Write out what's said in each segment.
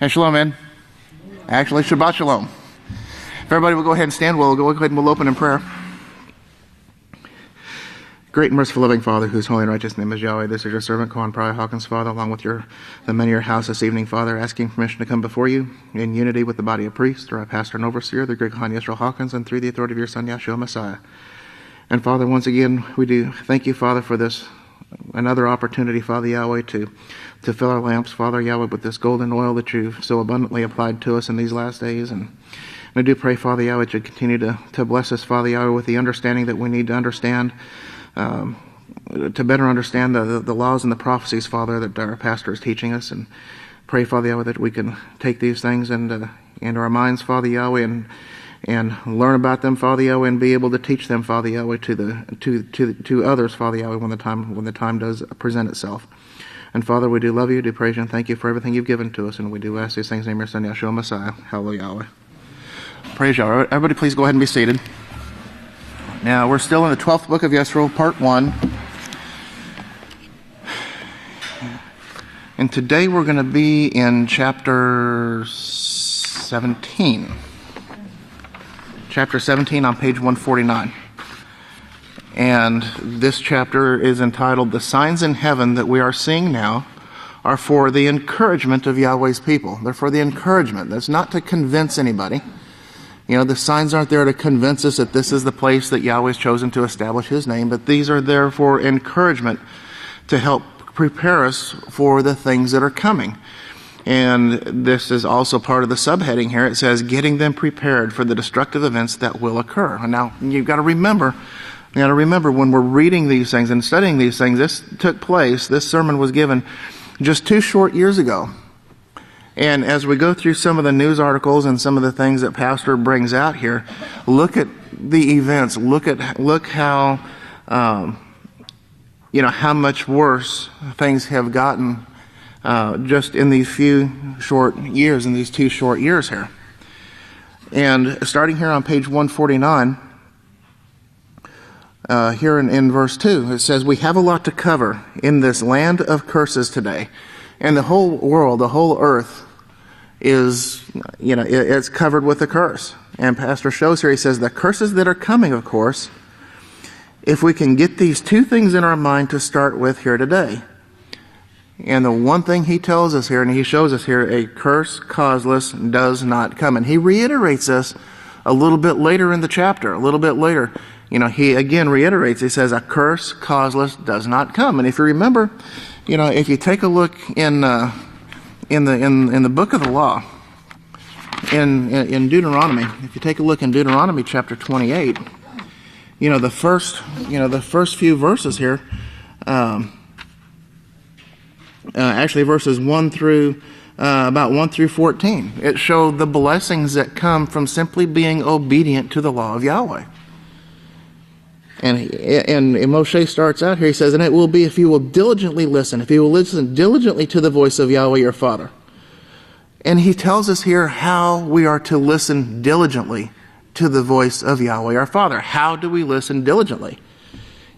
Hey, Shalom, man. Actually, Shabbat Shalom. If everybody will go ahead and stand, we'll go ahead and we'll open in prayer. Great and merciful loving Father, whose holy and righteous name is Yahweh, this is your servant, Kohan Pry Hawkins, Father, along with the men of your house this evening, Father, asking permission to come before you in unity with the body of priests, through our pastor and overseer, the Gregorian Yisrayl Hawkins, and through the authority of your Son, Yahshua Messiah. And Father, once again, we do thank you, Father, for this another opportunity, Father Yahweh, to fill our lamps, Father Yahweh, with this golden oil that you've so abundantly applied to us in these last days. And I do pray, Father Yahweh, to continue to bless us, Father Yahweh, with the understanding that we need to understand, to better understand the laws and the prophecies, Father, that our pastor is teaching us. And pray, Father Yahweh, that we can take these things into our minds, Father Yahweh, and learn about them, Father Yahweh, and be able to teach them, Father Yahweh, to others, Father Yahweh, when the time does present itself. And Father, we do love you, do praise you, and thank you for everything you've given to us, and we do ask these things in your Son, Yahshua Messiah. Hallelujah, Yahweh. Praise Yahweh. Everybody please go ahead and be seated. Now, we're still in the 12th book of Yisrayl, part 1. And today we're going to be in chapter 17. Chapter 17 on page 149. And this chapter is entitled, "The Signs in Heaven That We Are Seeing Now Are for the Encouragement of Yahweh's People." They're for the encouragement. That's not to convince anybody. You know, the signs aren't there to convince us that this is the place that Yahweh's chosen to establish His name, but these are there for encouragement to help prepare us for the things that are coming. And this is also part of the subheading here. It says, "Getting them prepared for the destructive events that will occur." And now, you've got to remember when we're reading these things and studying these things, this sermon was given just 2 short years ago. And as we go through some of the news articles and some of the things that Pastor brings out here, look at the events. Look how, how much worse things have gotten just in these few short years, in these 2 short years here. And starting here on page 149, here in verse 2, it says, "We have a lot to cover in this land of curses today." And the whole world, the whole earth is, it's covered with a curse. And Pastor shows here, he says, the curses that are coming, of course, if we can get these 2 things in our mind to start with here today. And the one thing he tells us here, and he shows us here, a curse causeless does not come. And he reiterates this a little bit later in the chapter, a little bit later. He again reiterates, he says, a curse causeless does not come. And if you remember, if you take a look in the book of the law, in Deuteronomy, if you take a look in Deuteronomy chapter 28, the first few verses here, actually verses 1 through about 1 through 14, it showed the blessings that come from simply being obedient to the law of Yahweh. And Moshe starts out here, he says, "And it will be if you will diligently listen, if you will listen diligently to the voice of Yahweh your Father." And he tells us here how we are to listen diligently to the voice of Yahweh our Father. How do we listen diligently?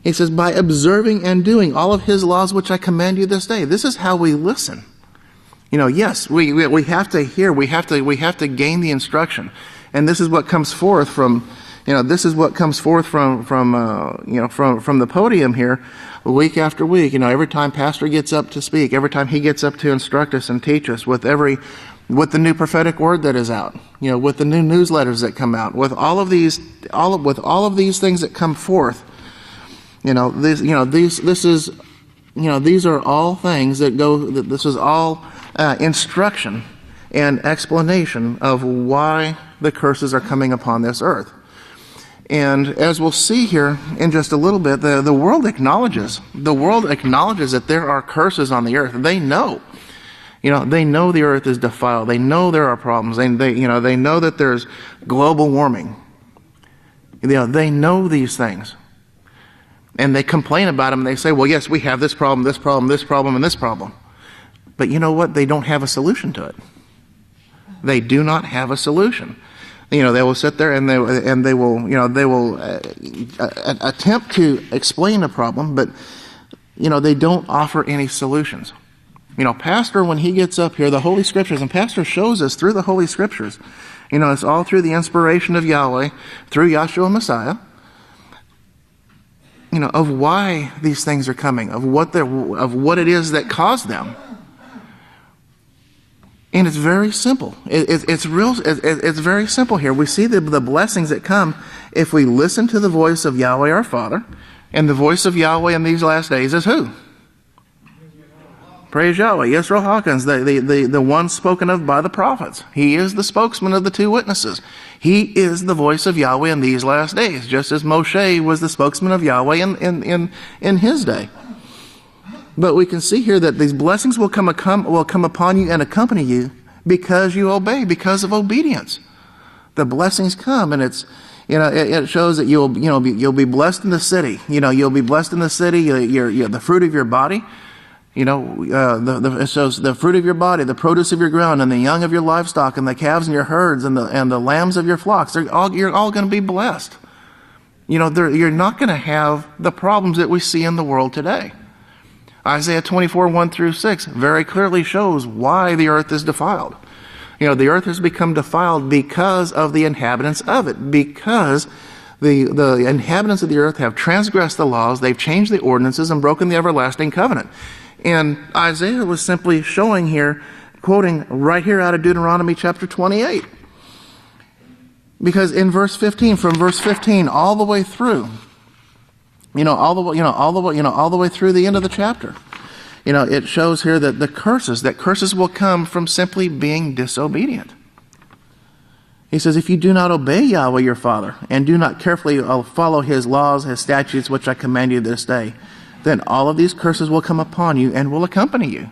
He says, "By observing and doing all of His laws which I command you this day." This is how we listen. Yes, we have to hear, we have to gain the instruction. And this is what comes forth from from the podium here week after week. Every time Pastor gets up to speak, every time he gets up to instruct us and teach us with the new prophetic word that is out, with the new newsletters that come out, with all of these things that come forth. These are all things that go. This is all instruction and explanation of why the curses are coming upon this earth. And as we'll see here in just a little bit, the world acknowledges that there are curses on the earth. They know. They know the earth is defiled. They know there are problems. They know that there's global warming. They know these things. And they complain about them. They say, well, yes, we have this problem, this problem, this problem, and this problem. But you know what? They don't have a solution to it. They do not have a solution. They will sit there and they will attempt to explain a problem, but they don't offer any solutions. Pastor, when he gets up here, the Holy Scriptures, and Pastor shows us through the Holy Scriptures, it's all through the inspiration of Yahweh, through Yahshua Messiah, of why these things are coming, of what it is that caused them. And it's very simple. It's very simple here. We see the blessings that come if we listen to the voice of Yahweh our Father, and the voice of Yahweh in these last days is who? Praise Yahweh. Yisrayl Hawkins, the one spoken of by the prophets. He is the spokesman of the two witnesses. He is the voice of Yahweh in these last days, just as Moshe was the spokesman of Yahweh in his day. But we can see here that these blessings will come upon you and accompany you because you obey, because of obedience. The blessings come, and it shows that you'll be blessed in the city. You'll be blessed in the city. The fruit of your body. It shows the fruit of your body, the produce of your ground, and the young of your livestock, and the calves in your herds, and the lambs of your flocks. You're all going to be blessed. You're not going to have the problems that we see in the world today. Isaiah 24, 1 through 6 very clearly shows why the earth is defiled. The earth has become defiled because of the inhabitants of it, because the inhabitants of the earth have transgressed the laws, they've changed the ordinances, and broken the everlasting covenant. And Isaiah was simply showing here, quoting right here out of Deuteronomy chapter 28. Because in verse 15, from verse 15 all the way through, all the way through the end of the chapter, it shows here that curses will come from simply being disobedient. He says, if you do not obey Yahweh your Father, and do not carefully follow his laws, his statutes, which I command you this day, then all of these curses will come upon you and will accompany you.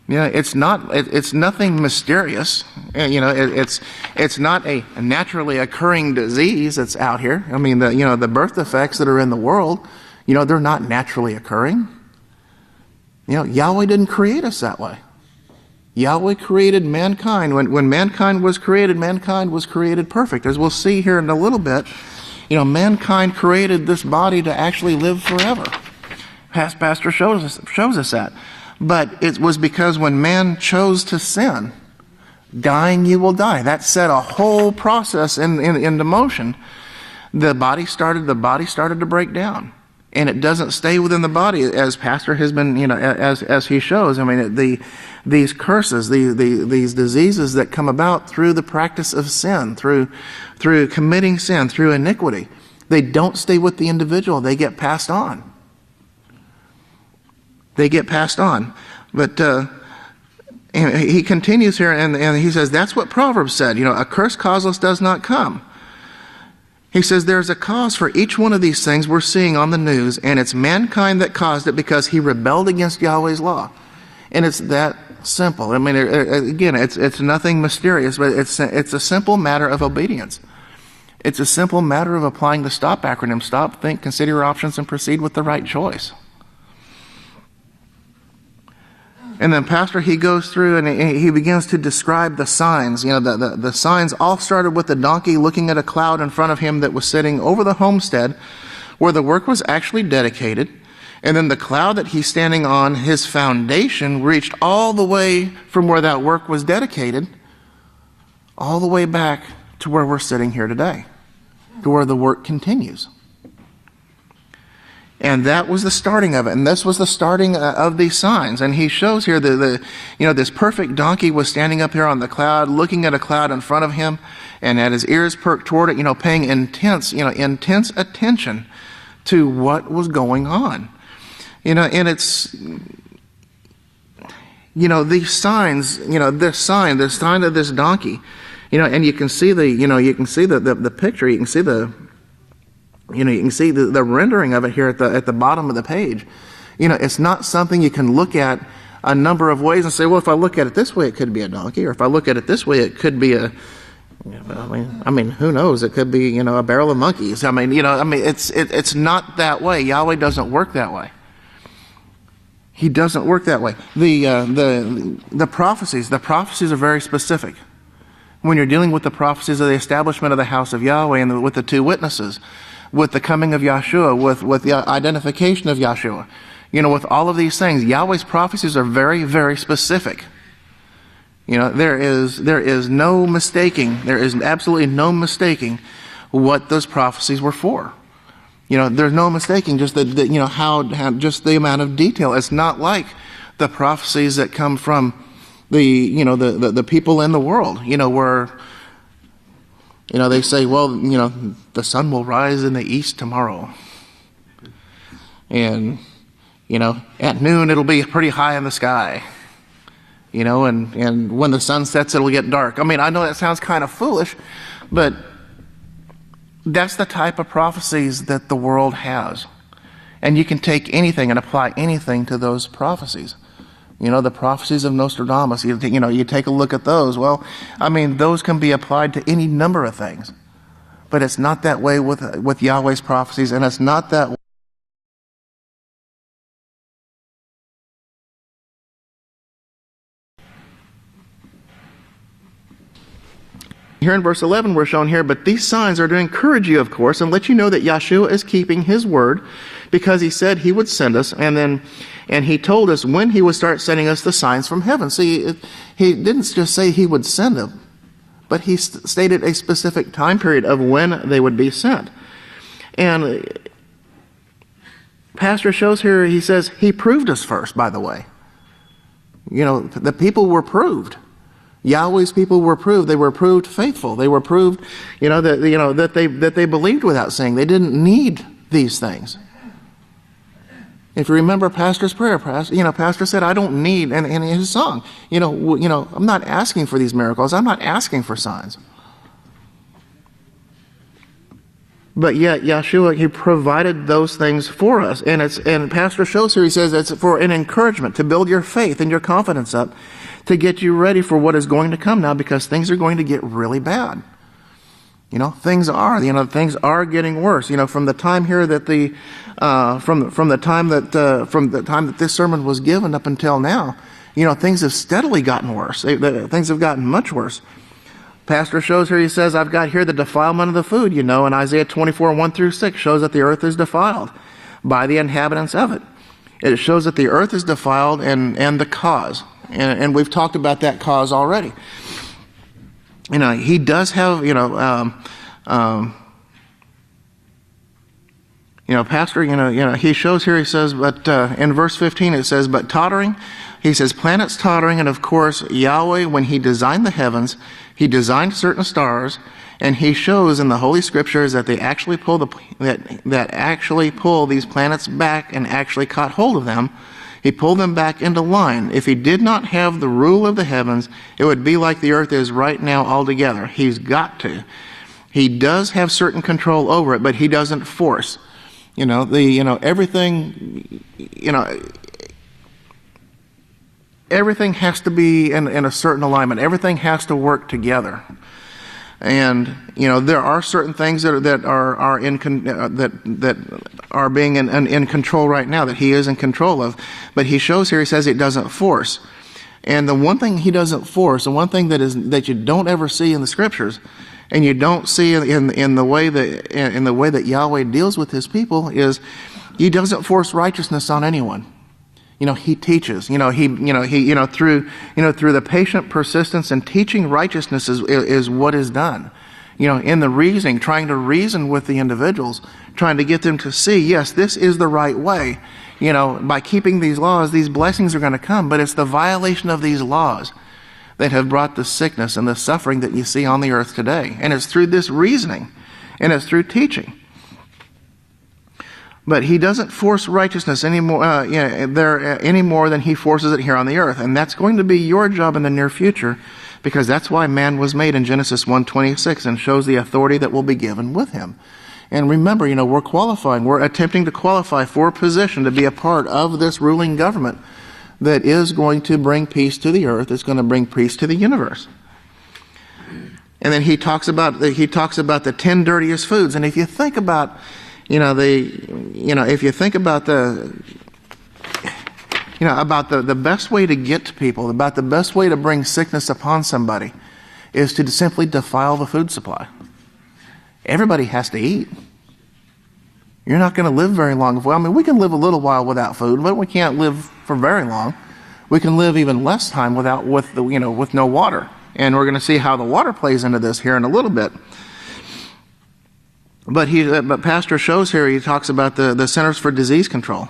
It's nothing mysterious. It's not a naturally occurring disease that's out here. The birth defects that are in the world, they're not naturally occurring. Yahweh didn't create us that way. Yahweh created mankind. When mankind was created perfect. As we'll see here in a little bit, mankind created this body to actually live forever. Past pastor shows us that. But it was because when man chose to sin, dying you will die. That set a whole process into motion. The body started to break down. And it doesn't stay within the body, as pastor has been, as he shows. These curses, these diseases that come about through the practice of sin, through committing sin, through iniquity, they don't stay with the individual. They get passed on. But he continues here, and he says, that's what Proverbs said. A curse causeless does not come. He says there's a cause for each one of these things we're seeing on the news, and it's mankind that caused it because he rebelled against Yahweh's law. And it's that simple. Again, it's nothing mysterious, but it's a simple matter of obedience. It's a simple matter of applying the STOP acronym. Stop, think, consider your options, and proceed with the right choice. And then pastor, he goes through and he begins to describe the signs. The signs all started with the donkey looking at a cloud in front of him that was sitting over the homestead where the work was actually dedicated. And then the cloud that he's standing on, his foundation, reached all the way from where that work was dedicated, all the way back to where we're sitting here today, to where the work continues. And that was the starting of it. And this was the starting of these signs. And he shows here this perfect donkey was standing up here on the cloud, looking at a cloud in front of him, and had his ears perked toward it, paying intense attention to what was going on. And it's, these signs, this sign of this donkey, and you can see the picture, you can see the rendering of it here at the bottom of the page. It's not something you can look at a number of ways and say, well, if I look at it this way, it could be a donkey, or if I look at it this way, it could be who knows? It could be, a barrel of monkeys. It's not that way. Yahweh doesn't work that way. He doesn't work that way. The prophecies are very specific. When you're dealing with the prophecies of the establishment of the house of Yahweh and with the two witnesses, with the coming of Yahshua, with the identification of Yahshua, with all of these things, Yahweh's prophecies are very, very specific. There is no mistaking. There is absolutely no mistaking what those prophecies were for. There's no mistaking just how just the amount of detail. It's not like the prophecies that come from the people in the world, where they say, well, the sun will rise in the east tomorrow, and at noon it'll be pretty high in the sky, and when the sun sets it'll get dark. I know that sounds kind of foolish, but that's the type of prophecies that the world has. And you can take anything and apply anything to those prophecies. The prophecies of Nostradamus, you take a look at those. Well, those can be applied to any number of things. But it's not that way with Yahweh's prophecies, and it's not that way. Here in verse 11 we're shown here, but these signs are to encourage you, of course, and let you know that Yahshua is keeping his word, because he said he would send us, and he told us when he would start sending us the signs from heaven. See, he didn't just say he would send them, but he stated a specific time period of when they would be sent. And Pastor shows here, he says he proved us first, by the way. The people were proved. Yahweh's people were proved. They were proved faithful. They were proved, that they believed without saying. They didn't need these things. If you remember Pastor's prayer, Pastor said, "I don't need," and in his song, I'm not asking for these miracles. I'm not asking for signs. But yet Yahshua, he provided those things for us, and Pastor shows here. He says it's for an encouragement to build your faith and your confidence up, to get you ready for what is going to come now, because things are going to get really bad. Things are getting worse. From the time here that from the time that this sermon was given up until now, things have steadily gotten worse. Things have gotten much worse. Pastor shows here, he says, I've got here the defilement of the food, and Isaiah 24, 1-6 shows that the earth is defiled by the inhabitants of it. It shows that the earth is defiled and the cause. And we've talked about that cause already. He does have, Pastor, he shows here, he says, but in verse 15 it says, but tottering, he says, planets tottering, and of course, Yahweh, when he designed the heavens, he designed certain stars, and he shows in the Holy Scriptures that they actually pull these planets back and actually caught hold of them. He pulled them back into line. If he did not have the rule of the heavens, it would be like the earth is right now altogether. He's got to. He does have certain control over it, but he doesn't force. Everything, everything has to be in a certain alignment. Everything has to work together. And there are certain things that are being in control right now, that he is in control of. But he shows here, he says it doesn't force. And the one thing he doesn't force, the one thing that you don't ever see in the Scriptures, and you don't see in the way that Yahweh deals with his people, is he doesn't force righteousness on anyone. He teaches. Through the patient persistence and teaching righteousness is what is done. In the reasoning, trying to reason with the individuals, trying to get them to see, yes, this is the right way. By keeping these laws, these blessings are going to come, but it's the violation of these laws that have brought the sickness and the suffering that you see on the earth today. And it's through this reasoning, and it's through teaching. But he doesn't force righteousness any more than he forces it here on the earth. And that's going to be your job in the near future, because that's why man was made in Genesis 1:26, and shows the authority that will be given with him. And remember, we're qualifying. We're attempting to qualify for a position to be a part of this ruling government that is going to bring peace to the earth. It's going to bring peace to the universe. And then he talks about the 10 dirtiest foods. And if you think about if you think about the best way to get to people, about the best way to bring sickness upon somebody, is to simply defile the food supply. Everybody has to eat. You're not going to live very long. Well, I mean, we can live a little while without food, but we can't live for very long. We can live even less time with no water. And we're going to see how the water plays into this here in a little bit. But Pastor shows here, he talks about the Centers for Disease Control.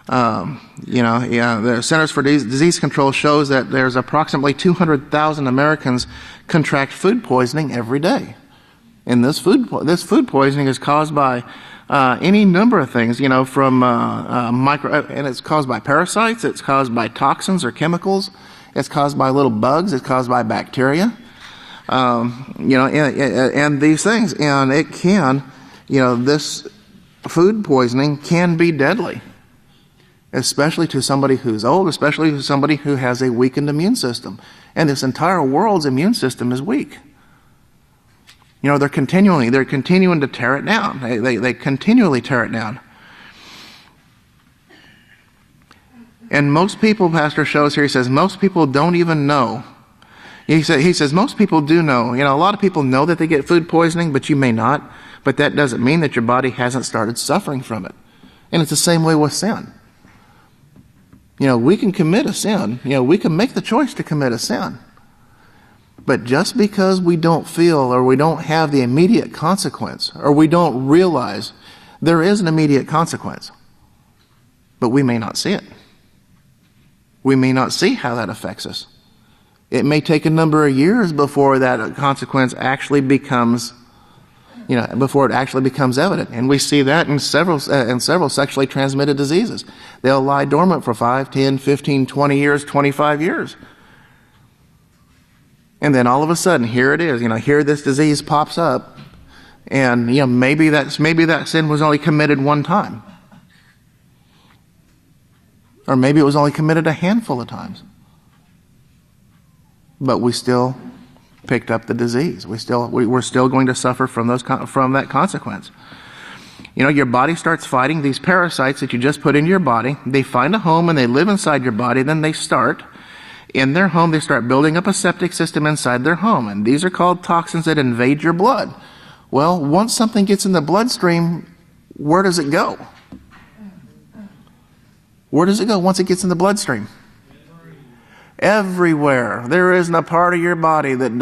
The Centers for Disease Control shows that there's approximately 200,000 Americans contract food poisoning every day. And this food poisoning is caused by any number of things, from and it's caused by parasites, it's caused by toxins or chemicals, it's caused by little bugs, it's caused by bacteria, and these things. And it can, this food poisoning can be deadly, especially to somebody who's old, especially to somebody who has a weakened immune system. And this entire world's immune system is weak. They're continuing to tear it down. They continually tear it down. And most people, Pastor shows here, he says, most people don't even know. He says most people do know. A lot of people know that they get food poisoning, but you may not. But that doesn't mean that your body hasn't started suffering from it. And it's the same way with sin. We can commit a sin. We can make the choice to commit a sin. But just because we don't feel or we don't have the immediate consequence, or we don't realize there is an immediate consequence, but we may not see it. We may not see how that affects us. It may take a number of years before that consequence actually becomes, before it actually becomes evident. And we see that in several sexually transmitted diseases. They'll lie dormant for 5, 10, 15, 20 years, 25 years. And then all of a sudden, here it is. Here this disease pops up, and maybe that sin was only committed one time, or maybe it was only committed a handful of times. But we still picked up the disease. We're still going to suffer from that consequence. Your body starts fighting these parasites that you just put into your body. They find a home and they live inside your body. Then they start. In their home, they start building up a septic system inside their home. And these are called toxins that invade your blood. Well, once something gets in the bloodstream, where does it go? Where does it go once it gets in the bloodstream? Everywhere. There isn't a part of your body that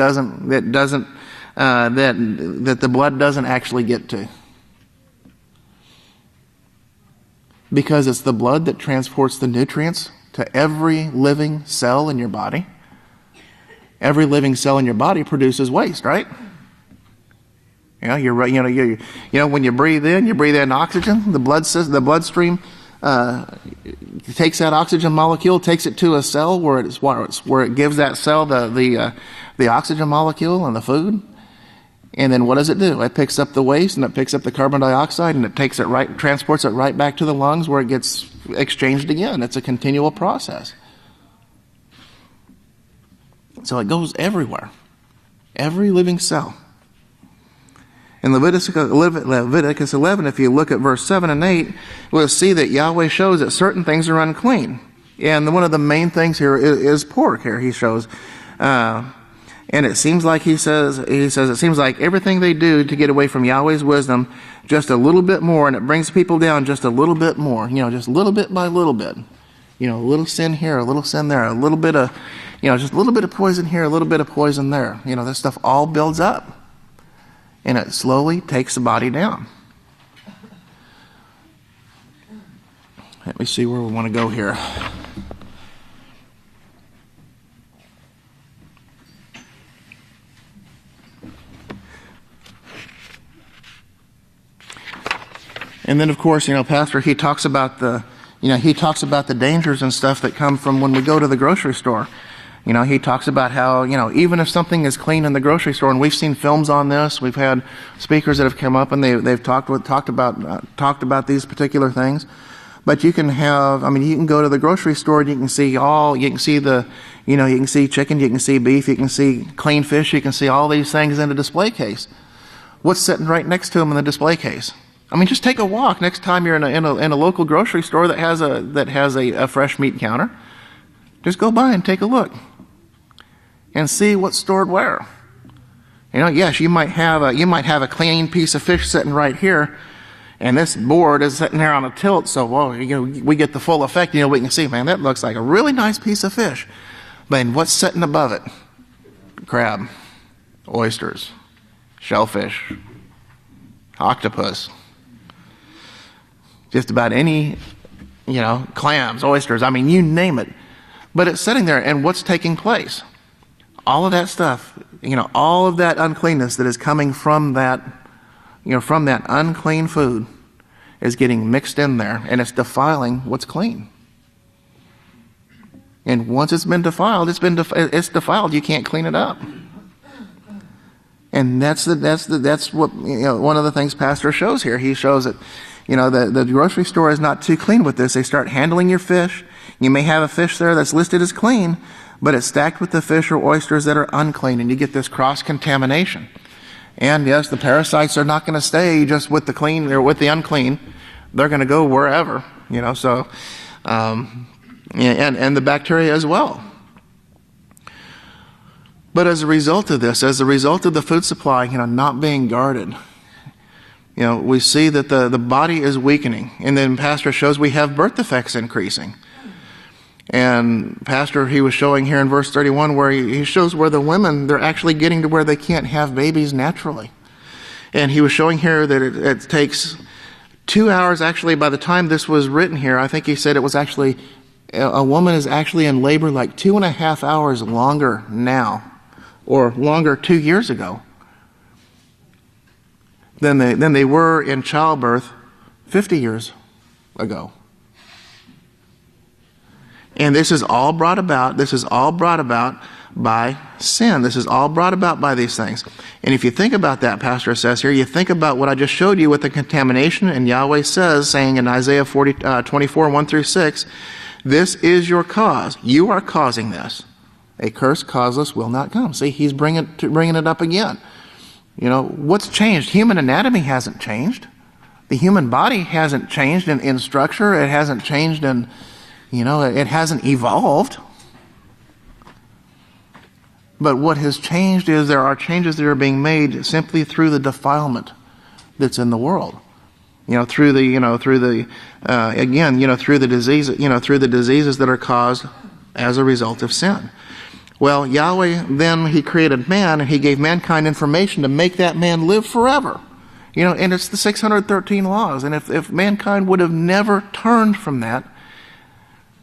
the blood doesn't actually get to. Because it's the blood that transports the nutrients to every living cell in your body. Every living cell in your body produces waste, right? When you breathe in oxygen. The bloodstream takes that oxygen molecule, takes it to a cell where it gives that cell the oxygen molecule and the food. And then what does it do? It picks up the waste and it picks up the carbon dioxide and it transports it right back to the lungs where it gets exchanged again. It's a continual process. So it goes everywhere. Every living cell. In Leviticus 11, if you look at verse 7 and 8, we'll see that Yahweh shows that certain things are unclean. And one of the main things here is pork here, he shows. And it seems like he says it seems like everything they do to get away from Yahweh's wisdom just a little bit more, and it brings people down just a little bit more, just a little bit by little bit. A little sin here, a little sin there, a little bit of, just a little bit of poison here, a little bit of poison there. This stuff all builds up, and it slowly takes the body down. Let me see where we want to go here. And then, of course, Pastor, he talks about the dangers and stuff that come from when we go to the grocery store. He talks about how, even if something is clean in the grocery store, and we've seen films on this, we've had speakers that have come up and they've talked about these particular things. But you can go to the grocery store and you can see chicken, you can see beef, you can see clean fish, you can see all these things in a display case. What's sitting right next to them in the display case? Just take a walk next time you're in a local grocery store that has a fresh meat counter. Just go by and take a look and see what's stored where. Yes, you might have a clean piece of fish sitting right here, And this board is sitting there on a tilt, so we get the full effect. We can see, man, that looks like a really nice piece of fish. But what's sitting above it? Crab, oysters, shellfish, octopus, just about any, clams, oysters, you name it. But it's sitting there, and what's taking place? All of that stuff, all of that uncleanness that is coming from that, from that unclean food is getting mixed in there, and it's defiling what's clean. And once it's been defiled, it's defiled. You can't clean it up. And that's what one of the things Pastor shows here. He shows that the grocery store is not too clean with this. They start handling your fish. You may have a fish there that's listed as clean, but it's stacked with the fish or oysters that are unclean, and you get this cross-contamination. And yes, the parasites are not going to stay just with the clean or with the unclean. They're going to go wherever, and the bacteria as well. But as a result of this, as a result of the food supply, not being guarded, we see that the body is weakening. And then Pastor shows we have birth defects increasing. And Pastor, he was showing here in verse 31 where he shows where the women, they're actually getting to where they can't have babies naturally. And he was showing here that it takes 2 hours, actually, by the time this was written here, I think he said it was actually, a woman is actually in labor like 2.5 hours longer now, or longer 2 years ago, than they were in childbirth 50 years ago. And this is all brought about by sin. This is all brought about by these things. And if you think about that, Pastor says here, you think about what I just showed you with the contamination, and Yahweh saying in Isaiah 24, 1 through 6, this is your cause. You are causing this. A curse causeless will not come. See, he's bringing it up again. What's changed? Human anatomy hasn't changed. The human body hasn't changed in structure. It hasn't changed in, it hasn't evolved. But what has changed is there are changes that are being made simply through the defilement that's in the world. Through the disease, through the diseases that are caused as a result of sin. Well, Yahweh, then he created man, and he gave mankind information to make that man live forever. And it's the 613 laws. And if mankind would have never turned from that,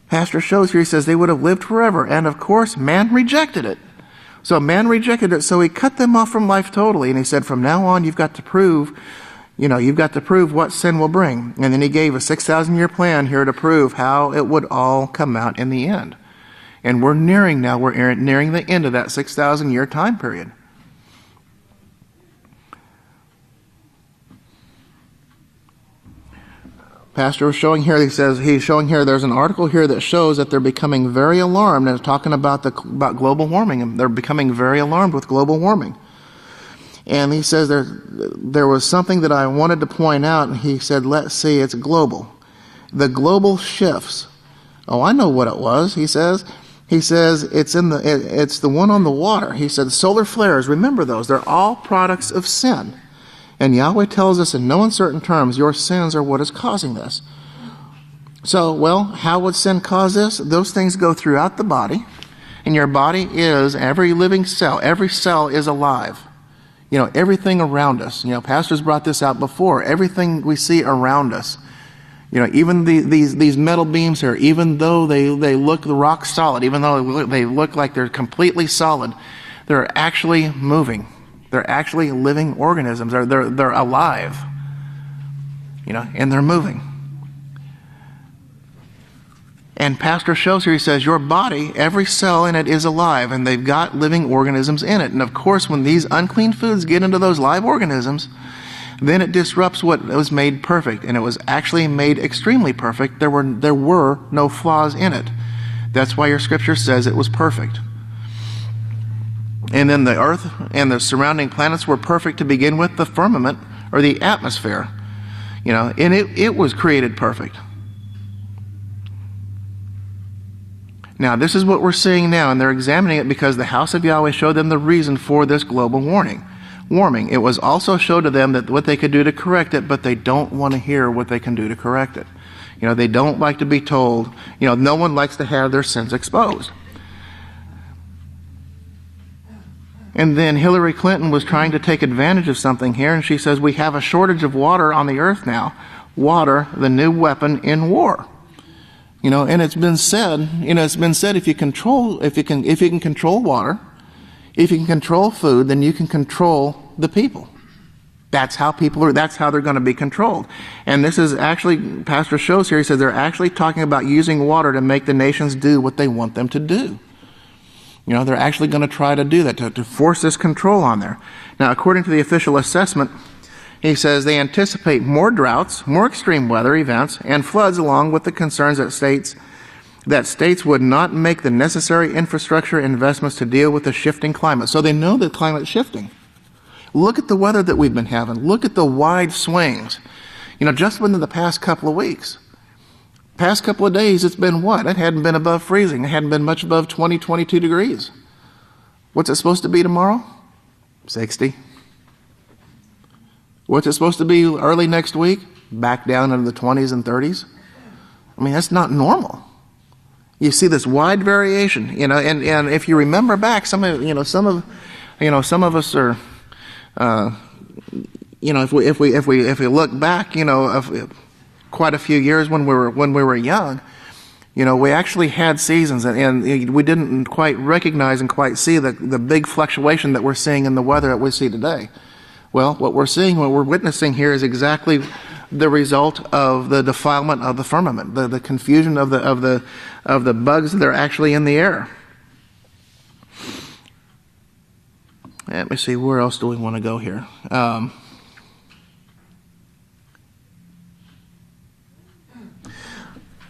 Pastor shows here, he says they would have lived forever. And of course, man rejected it. So man rejected it, so he cut them off from life totally. And he said, from now on, you've got to prove what sin will bring. And then he gave a 6,000-year plan here to prove how it would all come out in the end. And we're nearing the end of that 6,000-year time period. Pastor was showing here, he's showing here, there's an article here that shows that they're becoming very alarmed, and it's talking about global warming, and they're becoming very alarmed with global warming. And he says there was something that I wanted to point out, and he said, let's see, it's global. The global shifts. Oh, I know what it was, he says. He says it's the one on the water. He said solar flares, remember those, they're all products of sin. And Yahweh tells us in no uncertain terms, your sins are what is causing this. So, well, how would sin cause this? Those things go throughout the body. And your body is every living cell. Every cell is alive. Everything around us. Pastors brought this out before. Everything we see around us. Even these metal beams here, even though they look rock solid, even though they look like they're completely solid, they're actually moving. They're actually living organisms. They're alive. And they're moving. And Pastor shows here, he says, your body, every cell in it is alive, and they've got living organisms in it. And of course, when these unclean foods get into those live organisms, then it disrupts what was made perfect. And it was actually made extremely perfect. There were no flaws in it. That's why your scripture says it was perfect. And then the earth and the surrounding planets were perfect to begin with, the firmament, or the atmosphere. And it was created perfect. Now, this is what we're seeing now, and they're examining it because the House of Yahweh showed them the reason for this global warming. warming. It was also showed to them that what they could do to correct it, but they don't want to hear what they can do to correct it. They don't like to be told, no one likes to have their sins exposed. And then Hillary Clinton was trying to take advantage of something here, and she says, we have a shortage of water on the earth now. Water, the new weapon in war. And it's been said, if you can control water, if you can control food, then you can control the people. That's how they're going to be controlled. And this is actually, Pastor shows here, he says they're actually talking about using water to make the nations do what they want them to do. They're actually going to try to do that, to force this control on there. Now, according to the official assessment, he says they anticipate more droughts, more extreme weather events, and floods, along with the concerns that states would not make the necessary infrastructure investments to deal with the shifting climate. So they know that climate's shifting. Look at the weather that we've been having. Look at the wide swings. Just within the past couple of weeks. Past couple of days, it's been what? It hadn't been above freezing. It hadn't been much above 20, 22 degrees. What's it supposed to be tomorrow? 60. What's it supposed to be early next week? Back down into the 20s and 30s. That's not normal. You see this wide variation, and if you remember back, some of us are, if we look back, quite a few years when we were young, we actually had seasons, and we didn't quite recognize and quite see the big fluctuation that we're seeing in the weather that we see today. Well, what we're witnessing here is exactly the result of the defilement of the firmament, the confusion of the bugs that are actually in the air. Let me see, where else do we want to go here?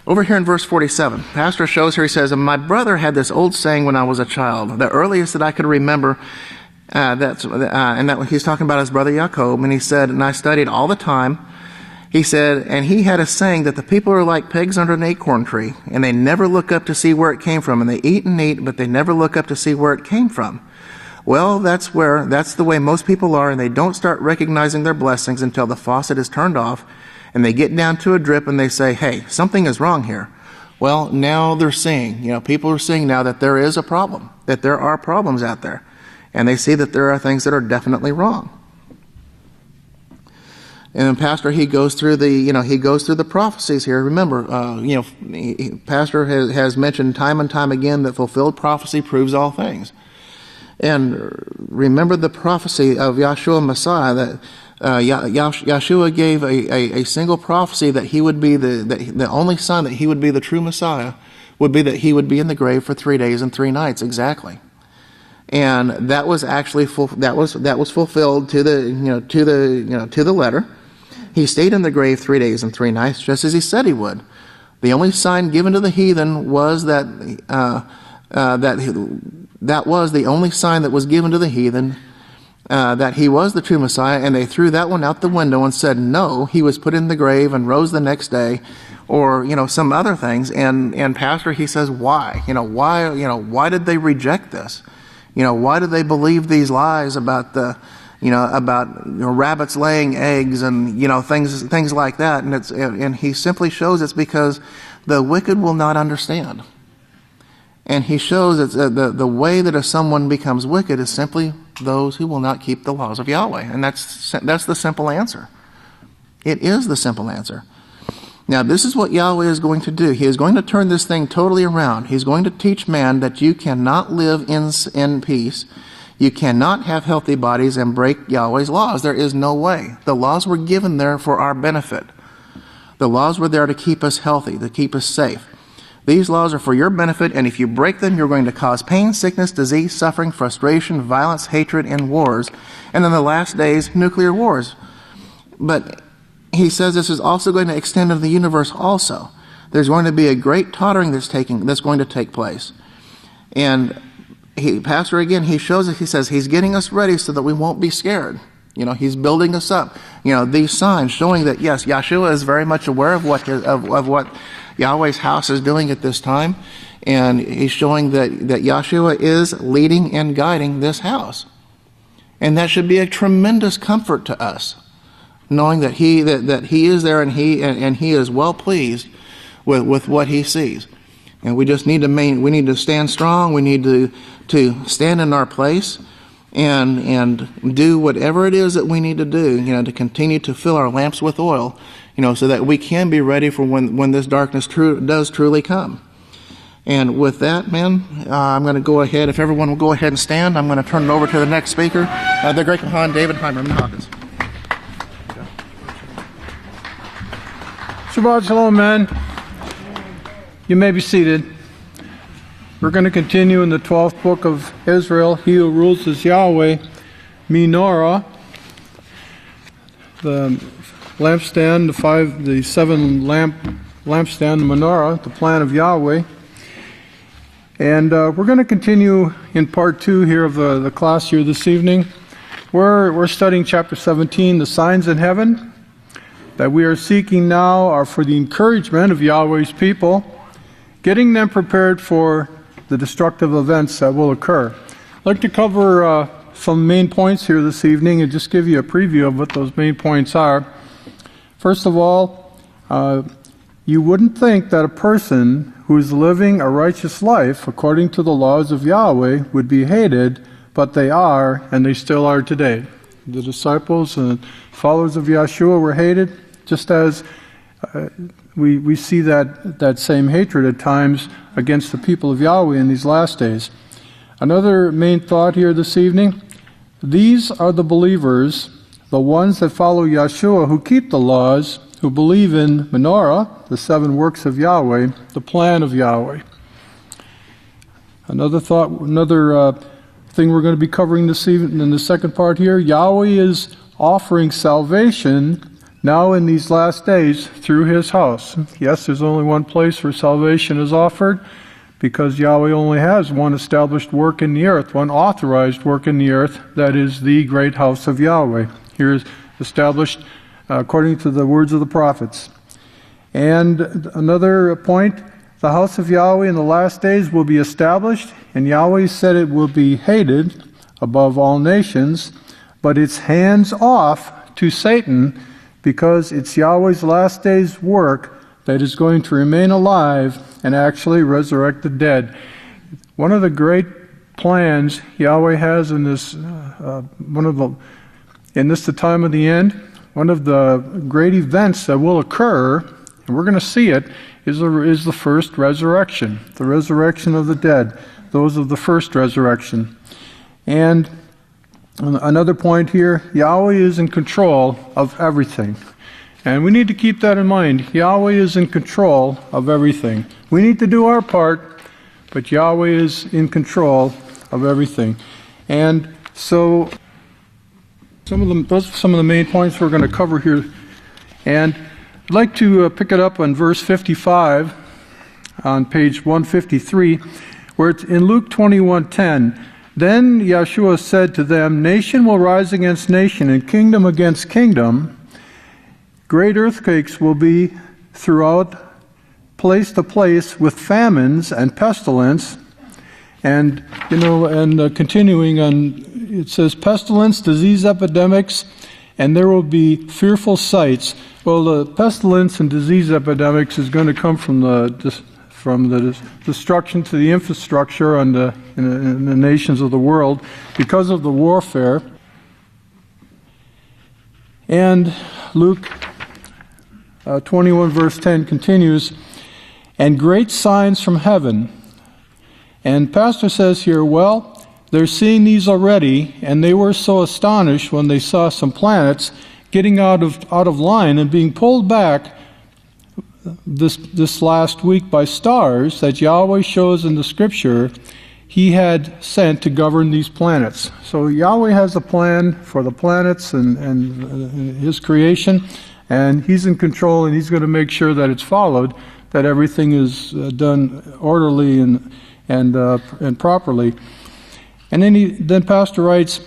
Over here in verse 47, Pastor shows here, he says, my brother had this old saying when I was a child, the earliest that I could remember, and that he's talking about his brother Jacob, and he said, and I studied all the time, he said, and he had a saying that the people are like pigs under an acorn tree, and they never look up to see where it came from, and they eat and eat, but they never look up to see where it came from. Well, that's the way most people are, and they don't start recognizing their blessings until the faucet is turned off, and they get down to a drip and they say, hey, something is wrong here. Well, now they're seeing, people are seeing now that there is a problem, that there are problems out there. And they see that there are things that are definitely wrong. And then Pastor, he goes through the prophecies here. Remember, Pastor has mentioned time and time again that fulfilled prophecy proves all things. And remember the prophecy of Yahshua Messiah, that Yahshua gave a single prophecy that he would be the only sign that he would be the true Messiah would be that he would be in the grave for 3 days and 3 nights exactly, and that was actually that was fulfilled to the letter. He stayed in the grave 3 days and 3 nights, just as he said he would. The only sign given to the heathen was that was the only sign that was given to the heathen. That he was the true Messiah, and they threw that one out the window and said, no, he was put in the grave and rose the next day, or, some other things. And Pastor, he says, why? Why did they reject this? Why did they believe these lies about rabbits laying eggs and, things like that? And he simply shows it's because the wicked will not understand. And he shows that the way that someone becomes wicked is simply those who will not keep the laws of Yahweh. And that's the simple answer. It is the simple answer. Now, this is what Yahweh is going to do. He is going to turn this thing totally around. He's going to teach man that you cannot live in peace. You cannot have healthy bodies and break Yahweh's laws. There is no way. The laws were given there for our benefit. The laws were there to keep us healthy, to keep us safe. These laws are for your benefit, and if you break them, you're going to cause pain, sickness, disease, suffering, frustration, violence, hatred, and wars. And in the last days, nuclear wars. But he says this is also going to extend to the universe also. There's going to be a great tottering that's going to take place. And Pastor, again, he shows it. He says he's getting us ready so that we won't be scared. He's building us up. These signs showing that, yes, Yahshua is very much aware of what Yahweh's house is doing at this time, and he's showing that Yahshua is leading and guiding this house. And that should be a tremendous comfort to us, knowing that He is there and He is well pleased with what He sees. And we just need to stand strong. We need to stand in our place and do whatever it is that we need to do, to continue to fill our lamps with oil, so that we can be ready for when this darkness does truly come. And with that, man, I'm going to go ahead. If everyone will go ahead and stand, I'm going to turn it over to the next speaker, the great Kahan David Hyman Hawkins. Shabbat Shalom, man. You may be seated. We're going to continue in the 12th book of Israel. He who rules is Yahweh. Menorah, the lampstand, the seven lampstand, the menorah, the plan of Yahweh. And we're going to continue in part 2 here of the class here this evening. We're studying chapter 17, the signs in heaven that we are seeking now are for the encouragement of Yahweh's people, getting them prepared for the destructive events that will occur. I'd like to cover some main points here this evening and just give you a preview of what those main points are. First of all, you wouldn't think that a person who is living a righteous life according to the laws of Yahweh would be hated, but they are, and they still are today. The disciples and followers of Yeshua were hated, just as we see that same hatred at times against the people of Yahweh in these last days. Another main thought here this evening, these are the believers, the ones that follow Yeshua, who keep the laws, who believe in Menorah, the 7 works of Yahweh, the plan of Yahweh. Another thing we're going to be covering this evening in the second part here, Yahweh is offering salvation now in these last days through His house. Yes, there's only one place where salvation is offered, because Yahweh only has one established work in the earth, one authorized work in the earth, that is the great house of Yahweh. Here is established according to the words of the prophets. And another point, the house of Yahweh in the last days will be established, and Yahweh said it will be hated above all nations, but it's hands off to Satan, because it's Yahweh's last day's work that is going to remain alive and actually resurrect the dead. One of the great plans Yahweh has in this, the time of the end, one of the great events that will occur, and we're going to see it, is the first resurrection, the resurrection of the dead, those of the first resurrection. And another point here, Yahweh is in control of everything. And we need to keep that in mind. Yahweh is in control of everything. We need to do our part, but Yahweh is in control of everything. And so those are some of the main points we're going to cover here. And I'd like to pick it up on verse 55 on page 153, where it's in Luke 21:10. Then Yeshua said to them, nation will rise against nation and kingdom against kingdom. Great earthquakes will be throughout place to place with famines and pestilence. And, continuing on, it says pestilence, disease epidemics, and there will be fearful sights. Well, the pestilence and disease epidemics is going to come from the destruction to the infrastructure in the nations of the world because of the warfare. And Luke 21 verse 10 continues, and great signs from heaven. And Pastor says here, well, they're seeing these already, and they were so astonished when they saw some planets getting out of line and being pulled back this last week by stars that Yahweh shows in the Scripture He had sent to govern these planets. So Yahweh has a plan for the planets and His creation, and He's in control, and He's going to make sure that it's followed, that everything is done orderly and properly. And then Pastor writes,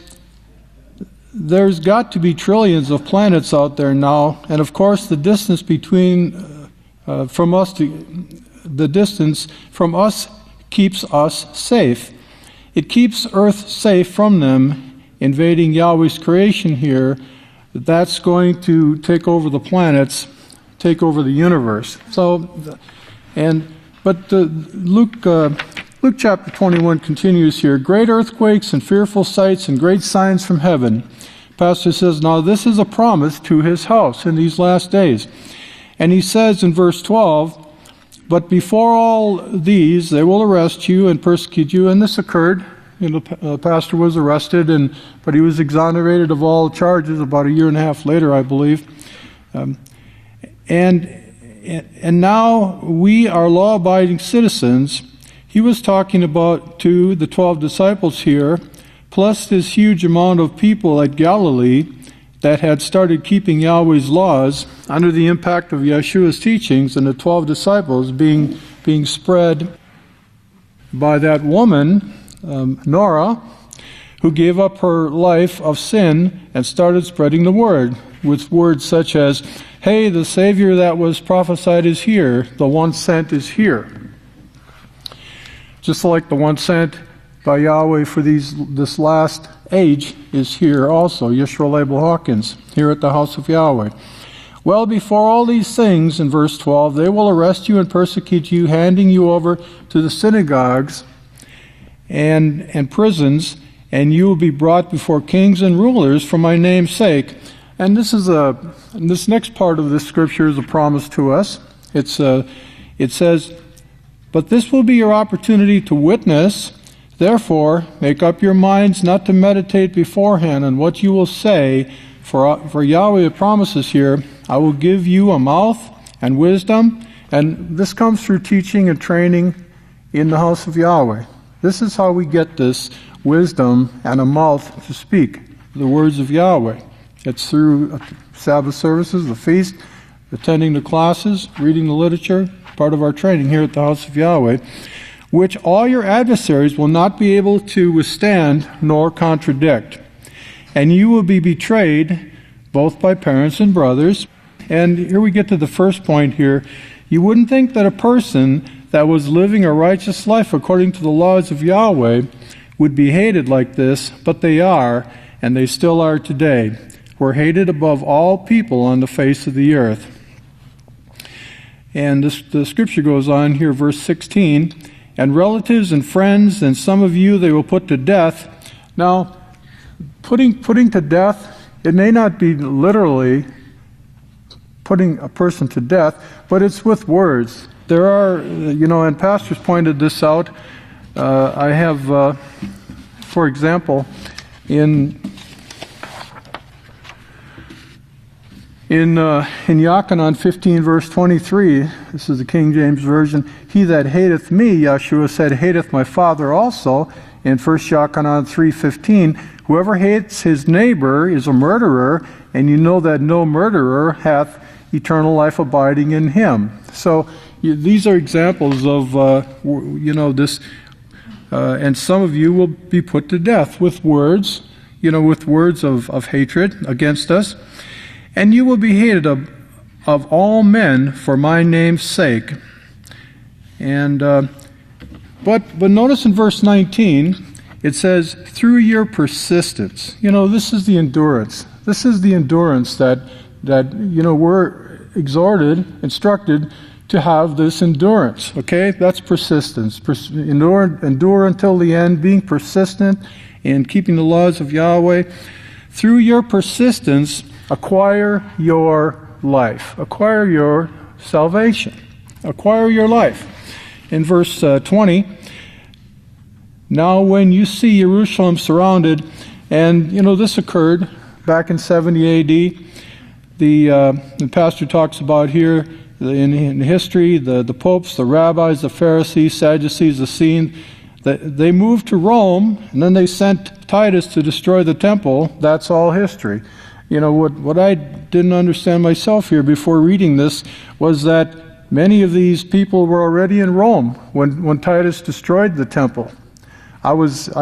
there's got to be trillions of planets out there now, and of course the distance from us keeps us safe. It keeps Earth safe from them invading Yahweh's creation here, that's going to take over the planets, take over the universe. Luke chapter 21 continues here. Great earthquakes and fearful sights and great signs from heaven. Pastor says, now this is a promise to his house in these last days. And he says in verse 12, but before all these, they will arrest you and persecute you. And this occurred. The pastor was arrested, but he was exonerated of all charges about a year and a half later, I believe. And now we are law-abiding citizens. He was talking about to the 12 disciples here, plus this huge amount of people at Galilee that had started keeping Yahweh's laws under the impact of Yeshua's teachings, and the 12 disciples being spread by that woman, Nora, who gave up her life of sin and started spreading the word with words such as, hey, the Savior that was prophesied is here, the one sent is here. Just like the one sent by Yahweh for this last age is here also, Yisrayl Abel Hawkins, here at the House of Yahweh. Well, before all these things, in verse 12, they will arrest you and persecute you, handing you over to the synagogues and prisons, and you will be brought before kings and rulers for my name's sake. And this next part of this scripture is a promise to us. It says, but this will be your opportunity to witness. Therefore, make up your minds not to meditate beforehand on what you will say, for Yahweh promises here, I will give you a mouth and wisdom. And this comes through teaching and training in the house of Yahweh. This is how we get this wisdom and a mouth to speak the words of Yahweh. It's through Sabbath services, the feast, attending the classes, reading the literature, part of our training here at the House of Yahweh, which all your adversaries will not be able to withstand nor contradict. And you will be betrayed both by parents and brothers. And here we get to the first point here. You wouldn't think that a person that was living a righteous life according to the laws of Yahweh would be hated like this, but they are, and they still are today. We're hated above all people on the face of the earth. And the scripture goes on here, verse 16, and relatives and friends, and some of you they will put to death. Now, putting to death, it may not be literally putting a person to death, but it's with words. There are, and pastors pointed this out. I have, for example, in Yochanan 15, verse 23, this is the King James Version, he that hateth me, Yeshua said, hateth my Father also. In 1 Yochanan 3:15, whoever hates his neighbor is a murderer, and you know that no murderer hath eternal life abiding in him. So these are examples of, this, and some of you will be put to death with words, with words of hatred against us. And you will be hated of all men for my name's sake. And but notice in verse 19, it says, through your persistence. This is the endurance. This is the endurance that we're instructed to have this endurance. Okay, that's persistence. Endure until the end, being persistent in keeping the laws of Yahweh. Through your persistence, acquire your life. Acquire your salvation. Acquire your life. In verse 20, now when you see Jerusalem surrounded, and this occurred back in 70 A.D., the pastor talks about here in history, the popes, the rabbis, the Pharisees, Sadducees, the scene, they moved to Rome, and then they sent Titus to destroy the temple. That's all history. What I didn't understand myself here before reading this was that many of these people were already in Rome when Titus destroyed the temple. I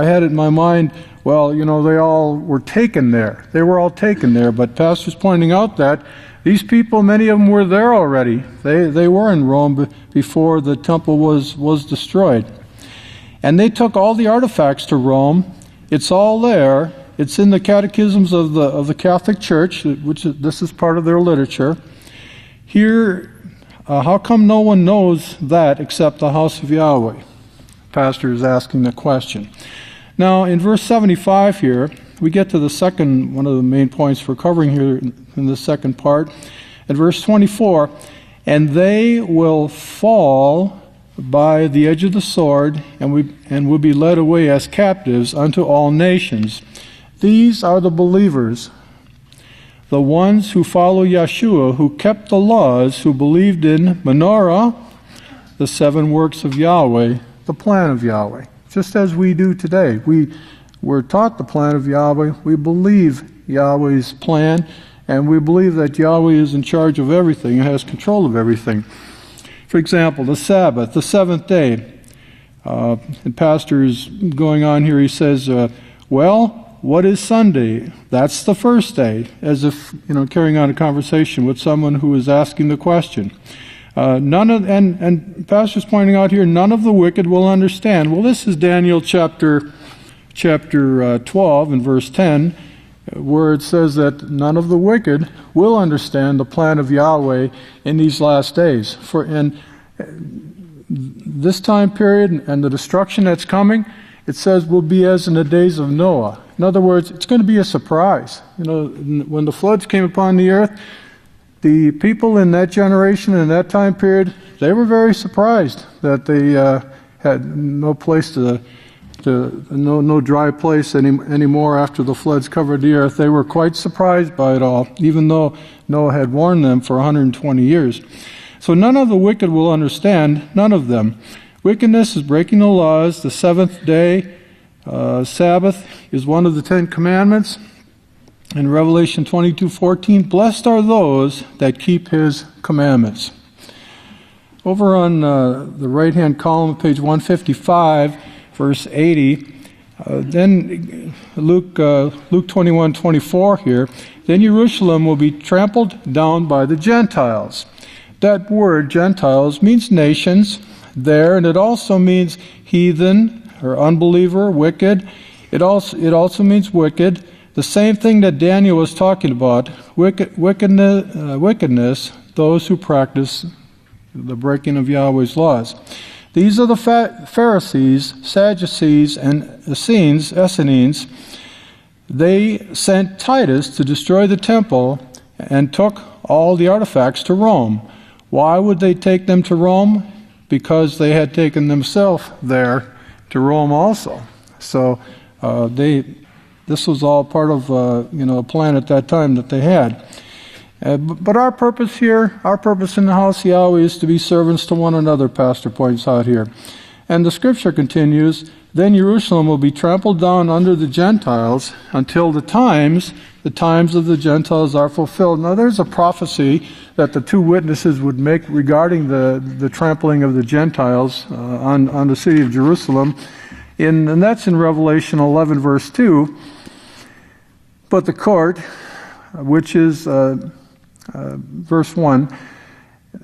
had it in my mind, they all were taken there. They were all taken there, but pastor's pointing out that these people, many of them were there already. They were in Rome before the temple was destroyed. And they took all the artifacts to Rome. It's all there. It's in the catechisms of the Catholic Church, this is part of their literature. Here, how come no one knows that except the house of Yahweh? Pastor is asking the question. Now, in verse 75 here, we get to the second, one of the main points we're covering here in the second part. At verse 24, and they will fall by the edge of the sword and will be led away as captives unto all nations. These are the believers, the ones who follow Yeshua, who kept the laws, who believed in menorah, the 7 works of Yahweh, the plan of Yahweh, just as we do today. We're taught the plan of Yahweh. We believe Yahweh's plan, and we believe that Yahweh is in charge of everything and has control of everything. For example, the Sabbath, the 7th day. And Pastor is going on here, he says, well, what is Sunday? That's the first day, as if, carrying on a conversation with someone who is asking the question. And Pastor's pointing out here, none of the wicked will understand. Well, this is Daniel chapter 12 and verse 10, where it says that none of the wicked will understand the plan of Yahweh in these last days. And this time period and the destruction that's coming, it says will be as in the days of Noah. In other words, it's going to be a surprise. When the floods came upon the earth, the people in that generation, in that time period, they were very surprised that they had no place no dry place anymore after the floods covered the earth. They were quite surprised by it all, even though Noah had warned them for 120 years. So none of the wicked will understand, none of them. Wickedness is breaking the laws. The 7th day, Sabbath, is one of the 10 commandments. In Revelation 22:14, blessed are those that keep his commandments. Over on the right-hand column, page 155, verse 80, then Luke 21:24 here, then Jerusalem will be trampled down by the Gentiles. That word, Gentiles, means nations there, and it also means heathen or unbeliever, wicked. It also means wicked. The same thing that Daniel was talking about, wickedness, those who practice the breaking of Yahweh's laws. These are the Pharisees, Sadducees, and Essenes. They sent Titus to destroy the temple and took all the artifacts to Rome. Why would they take them to Rome? Because they had taken themselves there to Rome also. So this was all part of a plan at that time that they had. But our purpose here, our purpose in the house of Yahweh is to be servants to one another, Pastor points out here. And the scripture continues, then Jerusalem will be trampled down under the Gentiles until the times of the Gentiles are fulfilled. Now there's a prophecy that the 2 witnesses would make regarding the trampling of the Gentiles on the city of Jerusalem. And that's in Revelation 11, verse 2. But the court, which is verse 1,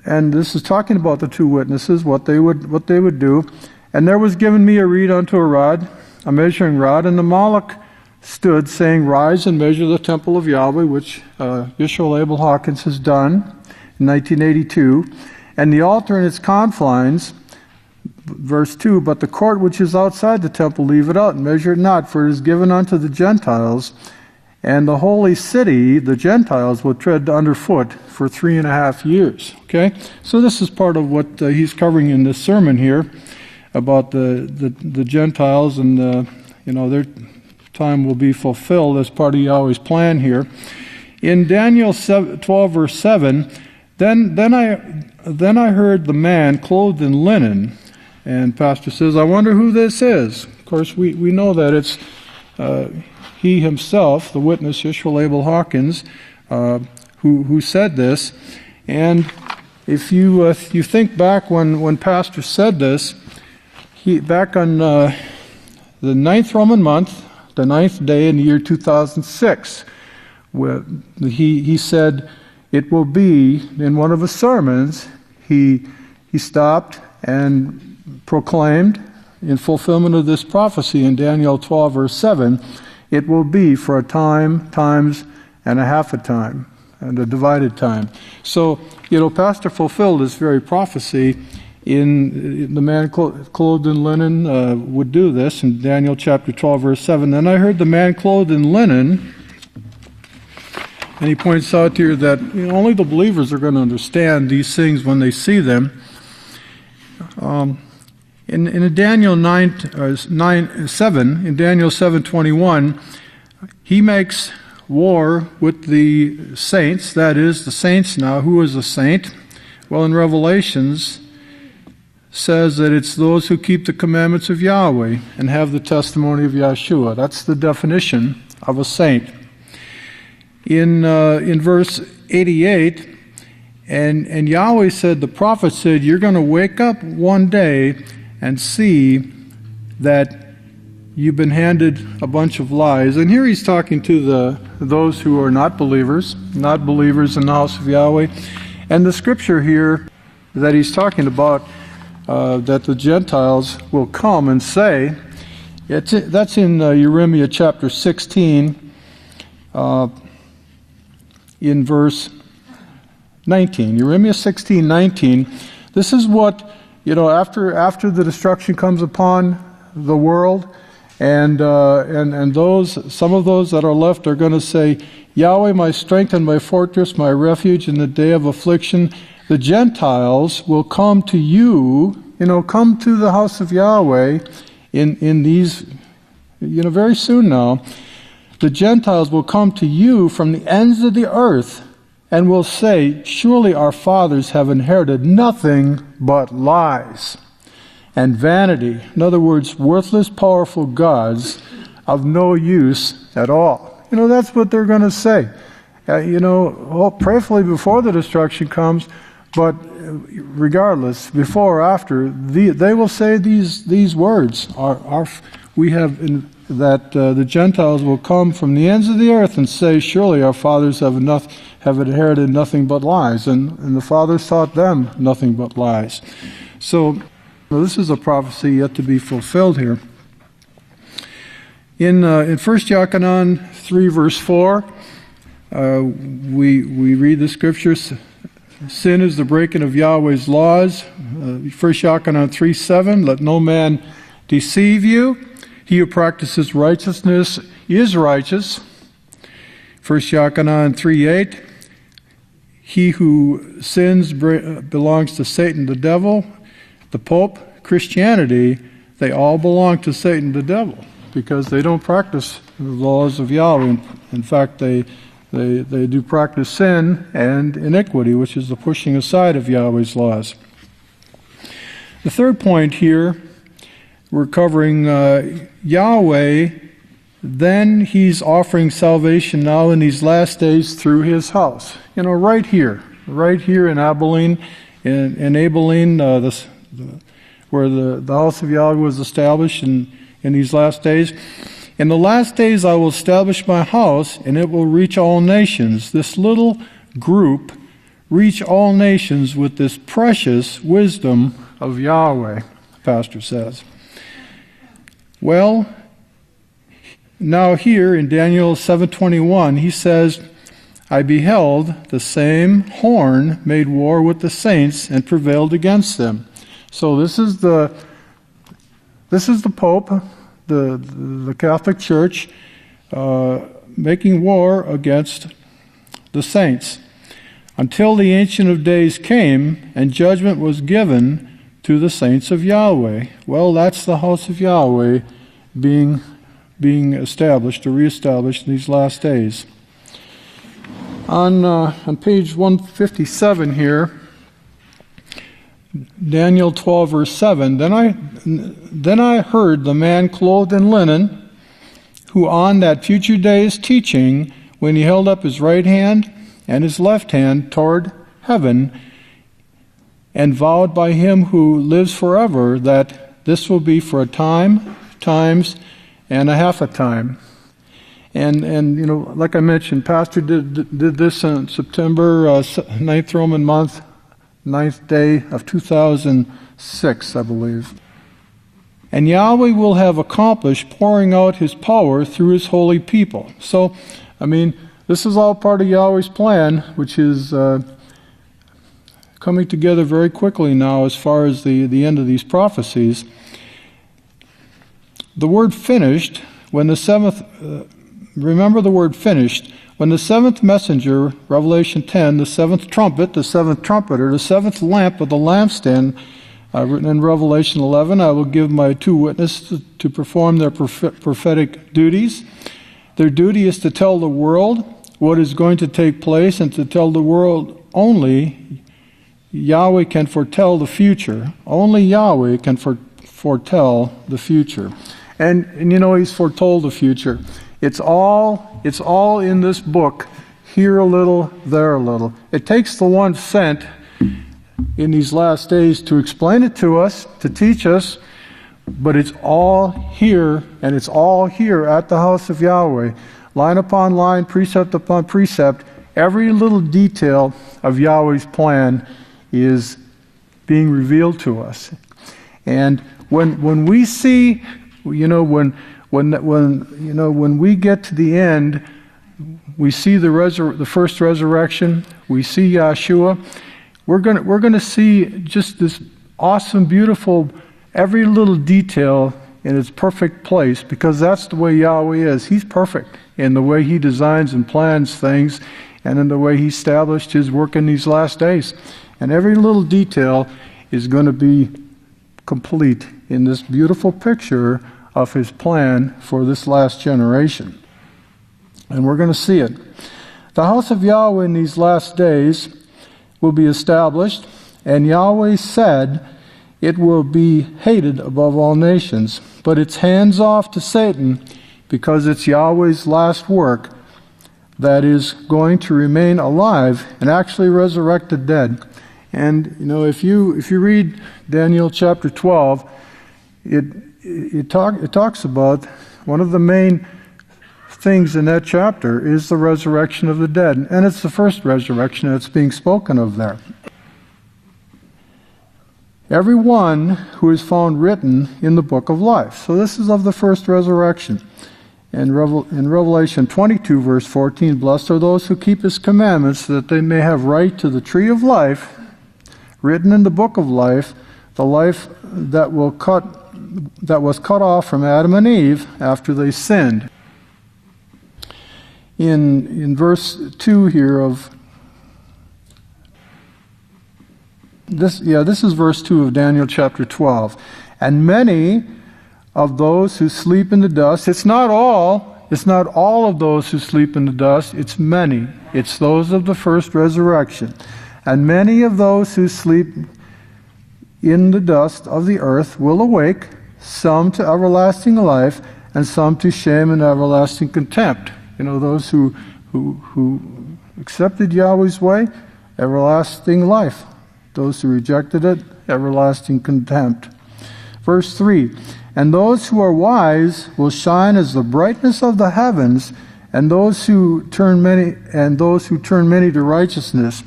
and this is talking about the 2 witnesses, what they would do. And there was given me a reed unto a rod, a measuring rod, and the Moloch stood, saying, rise and measure the temple of Yahweh, which Yisrayl Abel Hawkins has done in 1982, and the altar and its confines. Verse 2, but the court which is outside the temple leave it out, and measure it not, for it is given unto the Gentiles, and the holy city, the Gentiles, will tread underfoot for 3.5 years. Okay? So this is part of what he's covering in this sermon here, about the Gentiles, and their time will be fulfilled as part of Yahweh's plan here. In Daniel 12, verse 7, then I heard the man clothed in linen, and Pastor says, I wonder who this is. Of course, we know that it's he himself, the witness, Yisrayl Abel Hawkins, who said this. And if you think back when Pastor said this, back on the 9th Roman month, the 9th day in the year 2006, he said it will be, in one of his sermons, he stopped and proclaimed, in fulfillment of this prophecy in Daniel 12, verse 7, It will be for a time, times, and a half a time, and a divided time. So, Pastor fulfilled this very prophecy in the man clothed in linen would do this in Daniel chapter 12, verse 7. Then I heard the man clothed in linen, and he points out here that only the believers are going to understand these things when they see them. In Daniel 7, in Daniel 7:21, he makes war with the saints. That is, the saints now. Who is a saint? Well, in Revelations, says that it's those who keep the commandments of Yahweh and have the testimony of Yeshua. That's the definition of a saint. In verse 88, and Yahweh said, the prophet said, you're going to wake up one day and see that you've been handed a bunch of lies. And here he's talking to those who are not believers in the house of Yahweh. And the scripture here that he's talking about, that the Gentiles will come and say, that's in Jeremiah chapter 16, in verse 19. Jeremiah 16:19. This is what, after the destruction comes upon the world, and some of those that are left are going to say, Yahweh, my strength and my fortress, my refuge in the day of affliction. The Gentiles will come to you, come to the house of Yahweh in these, very soon now. The Gentiles will come to you from the ends of the earth and will say, surely our fathers have inherited nothing but lies and vanity. In other words, worthless, powerful gods of no use at all. That's what they're going to say. Prayerfully before the destruction comes, but regardless, before or after, they will say these words. The Gentiles will come from the ends of the earth and say, surely our fathers have inherited nothing but lies, and the fathers taught them nothing but lies. So this is a prophecy yet to be fulfilled here. In 1 Yochanan 3, verse 4, we read the scriptures. Sin is the breaking of Yahweh's laws. 1 Yochanan 3:7, let no man deceive you. He who practices righteousness is righteous. 1 Yochanan 3:8, he who sins belongs to Satan the devil. The Pope, Christianity, they all belong to Satan the devil because they don't practice the laws of Yahweh. In fact, they do practice sin and iniquity, which is the pushing aside of Yahweh's laws. The third point here, we're covering Yahweh. Then he's offering salvation now in these last days through his house. Right here in Abilene, where the house of Yahweh was established in these last days. In the last days I will establish my house, and it will reach all nations. This little group reach all nations with this precious wisdom of Yahweh, the pastor says. Well, now here in Daniel 7:21, he says, I beheld the same horn made war with the saints and prevailed against them. So this is the Pope, the Catholic Church, making war against the saints, until the Ancient of Days came and judgment was given to the saints of Yahweh. Well, that's the house of Yahweh being established or reestablished in these last days. On page 157 here, Daniel 12, verse 7, Then I heard the man clothed in linen, who on that future day is teaching, when he held up his right hand and his left hand toward heaven, and vowed by him who lives forever that this will be for a time, times, and a half a time. And like I mentioned, Pastor did this on September 9th Roman month, 9th day of 2006, I believe. And Yahweh will have accomplished pouring out His power through His holy people. So, this is all part of Yahweh's plan, which is coming together very quickly now as far as the end of these prophecies. The word finished, when the seventh, remember the word finished, when the seventh messenger, Revelation 10, the seventh trumpet, the seventh trumpeter, the seventh lamp of the lampstand, written in Revelation 11, I will give my 2 witnesses to perform their prophetic duties. Their duty is to tell the world what is going to take place, and to tell the world only Yahweh can foretell the future. Only Yahweh can foretell the future. And He's foretold the future. It's all in this book, here a little, there a little. It takes the one sent in these last days to explain it to us, to teach us, but it's all here, and it's all here at the house of Yahweh. Line upon line, precept upon precept, every little detail of Yahweh's plan is being revealed to us. And when we see, when we get to the end, we see the first resurrection, we see Yahshua, we're going to see just this awesome, beautiful, every little detail in its perfect place, because that's the way Yahweh is. He's perfect in the way He designs and plans things, and in the way He established His work in these last days. And every little detail is going to be complete in this beautiful picture of His plan for this last generation. And we're going to see it. The house of Yahweh in these last days will be established, and Yahweh said it will be hated above all nations, but it's hands off to Satan, because it's Yahweh's last work that is going to remain alive and actually resurrect the dead. And if you read Daniel chapter 12, it talks about one of the main things in that chapter is the resurrection of the dead, and it's the first resurrection that's being spoken of there. Everyone who is found written in the book of life. So this is of the first resurrection. In Revelation 22, verse 14, blessed are those who keep His commandments, that they may have right to the tree of life, written in the book of life, the life that was cut off from Adam and Eve after they sinned. In verse 2 here of this is verse 2 of Daniel chapter 12. And many of those who sleep in the dust, it's not all of those who sleep in the dust, it's many. It's those of the first resurrection. And many of those who sleep in the dust of the earth will awake, some to everlasting life, and some to shame and everlasting contempt. Those who accepted Yahweh's way, everlasting life. Those who rejected it, everlasting contempt. Verse 3, and those who are wise will shine as the brightness of the heavens, and those who turn many to righteousness.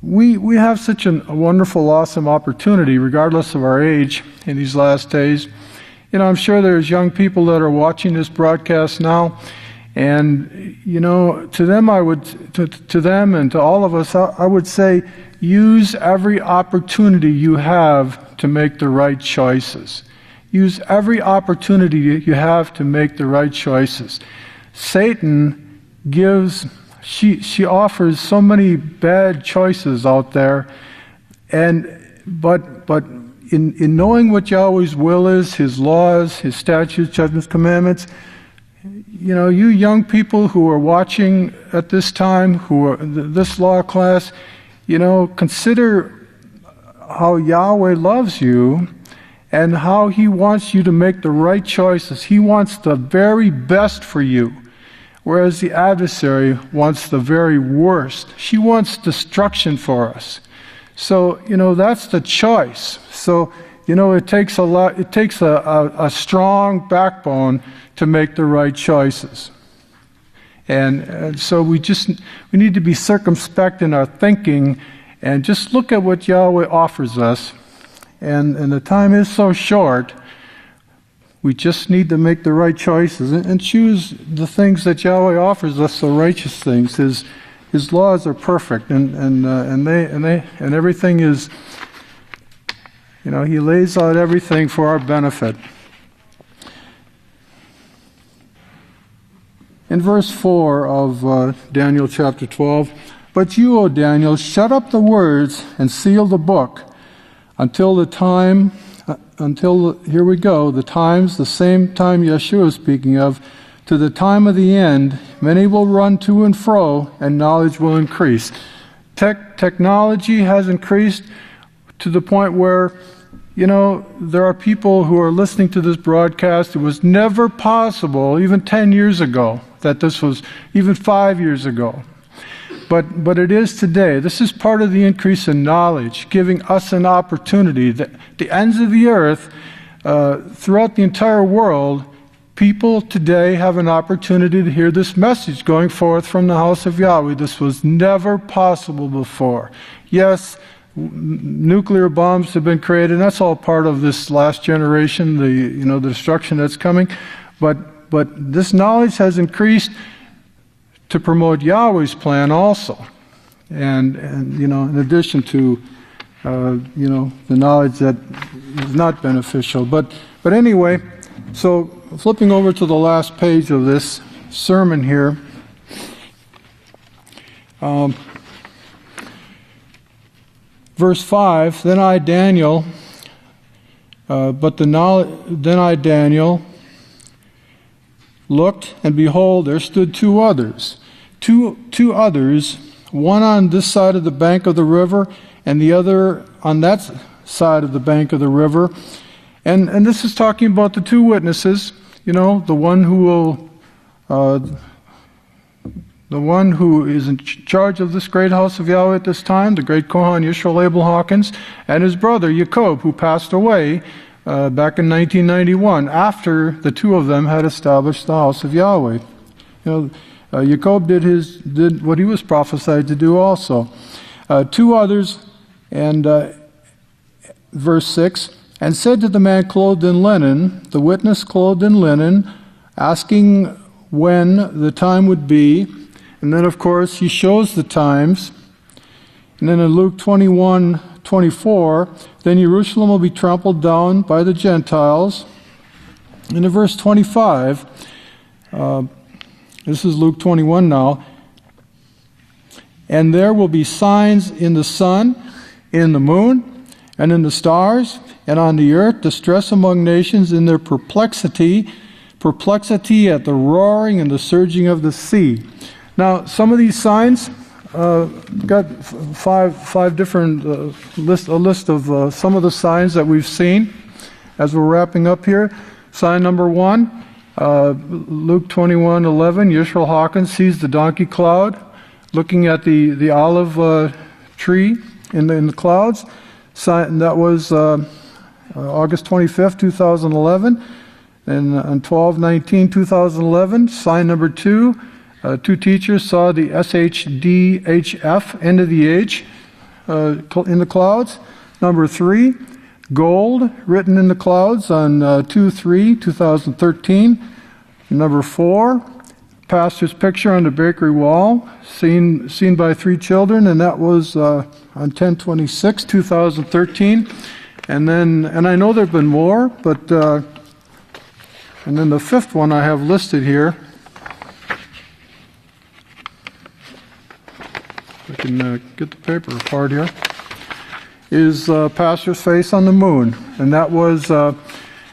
We have such a wonderful, awesome opportunity, regardless of our age, in these last days. I'm sure there's young people that are watching this broadcast now, and to them and to all of us, I would say, use every opportunity you have to make the right choices. Use every opportunity you have to make the right choices. Satan she offers so many bad choices out there, but in knowing what Yahweh's will is, His laws, His statutes, judgments, commandments, you young people who are watching at this time, who are this law class, consider how Yahweh loves you and how He wants you to make the right choices. He wants the very best for you, whereas the adversary wants the very worst. She wants destruction for us. So, that's the choice. So, it takes a strong backbone to make the right choices. And so we need to be circumspect in our thinking and just look at what Yahweh offers us and the time is so short. We just need to make the right choices and choose the things that Yahweh offers us, the righteous things. His laws are perfect, and everything is, He lays out everything for our benefit. In verse 4 of Daniel chapter 12, "But you, O Daniel, shut up the words and seal the book until the time, here we go, the times, the same time Yeshua is speaking of, to the time of the end, many will run to and fro, and knowledge will increase." Technology has increased to the point where, there are people who are listening to this broadcast. It was never possible, even 10 years ago, that this was, even 5 years ago. But it is today. This is part of the increase in knowledge, giving us an opportunity. The ends of the earth, throughout the entire world, people today have an opportunity to hear this message going forth from the house of Yahweh. This was never possible before. Yes, nuclear bombs have been created, and that's all part of this last generation, the destruction that's coming. But this knowledge has increased to promote Yahweh's plan also, and in addition to the knowledge that is not beneficial. But anyway, so flipping over to the last page of this sermon here. Verse 5, then I, Daniel, looked, and behold, there stood two others, one on this side of the bank of the river, and the other on that side of the bank of the river. And this is talking about the two witnesses, the one who is in charge of this great house of Yahweh at this time, the great Kohan Yisrayl Abel Hawkins, and his brother Jacob, who passed away back in 1991, after the two of them had established the house of Yahweh. Jacob did what he was prophesied to do also. Two others, and verse 6, and said to the man clothed in linen, the witness clothed in linen, asking when the time would be. And then, of course, he shows the times. And then in Luke 21:24, then Jerusalem will be trampled down by the Gentiles. And in verse 25, this is Luke 21 now, and there will be signs in the sun, in the moon, and in the stars, and on the earth, distress among nations in their perplexity at the roaring and the surging of the sea. Now, some of these signs, got five different, a list of some of the signs that we've seen as we're wrapping up here. Sign number 1, Luke 21:11, Yisrael Hawkins sees the donkey cloud, looking at the olive tree in the clouds. Sign, that was August 25th, 2011, and on 12/19/2011. Sign number 2, two teachers saw the SHDHF, end of the age, in the clouds. Number 3, gold written in the clouds on 2/3/2013. Number 4, pastor's picture on the bakery wall, seen by 3 children, and that was on 10/26/2013. And I know there have been more, but and then the 5th one I have listed here. If I can get the paper apart here. Is pastor's face on the moon, and that was on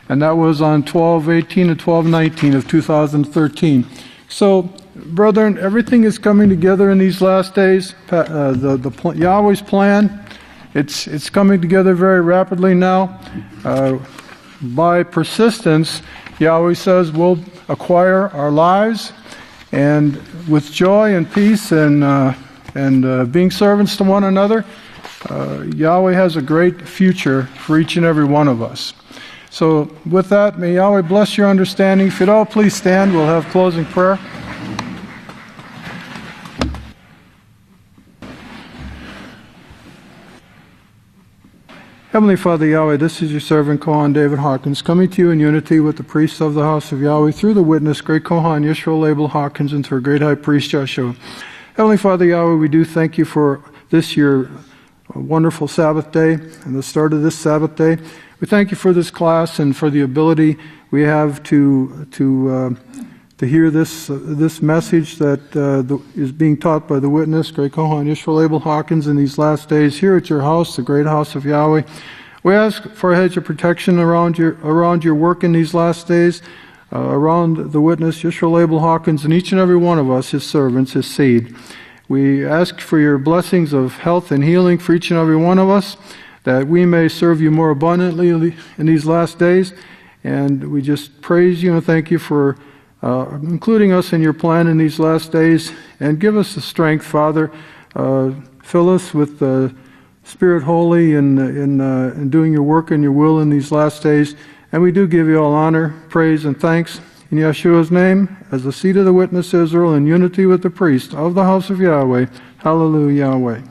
12/18 and 12/19 of 2013. So, brethren, everything is coming together in these last days. Yahweh's plan, it's coming together very rapidly now. By persistence, Yahweh says we'll acquire our lives, and with joy and peace and being servants to one another, Yahweh has a great future for each and every one of us. So with that, may Yahweh bless your understanding. If you'd all please stand, we'll have closing prayer. Heavenly Father Yahweh, this is your servant Kohan David Hawkins, coming to you in unity with the priests of the House of Yahweh through the witness, great Kohan Yisrayl Abel Hawkins, and through our great high priest Joshua. Heavenly Father Yahweh, we do thank you for this your wonderful Sabbath day and the start of this Sabbath day. We thank you for this class and for the ability we have to hear this message that is being taught by the witness, great Kohan Yisrael Abel Hawkins, in these last days here at your house, the great House of Yahweh. We ask for a hedge of protection around your work in these last days, around the witness, Yisrael Abel Hawkins, and each and every one of us, his servants, his seed. We ask for your blessings of health and healing for each and every one of us, that we may serve you more abundantly in these last days. And we just praise you and thank you for including us in your plan in these last days, and give us the strength, Father. Fill us with the Spirit Holy in doing your work and your will in these last days. And we do give you all honor, praise, and thanks in Yeshua's name, as the seed of the witness Israel, in unity with the priest of the House of Yahweh. Hallelujah, Yahweh.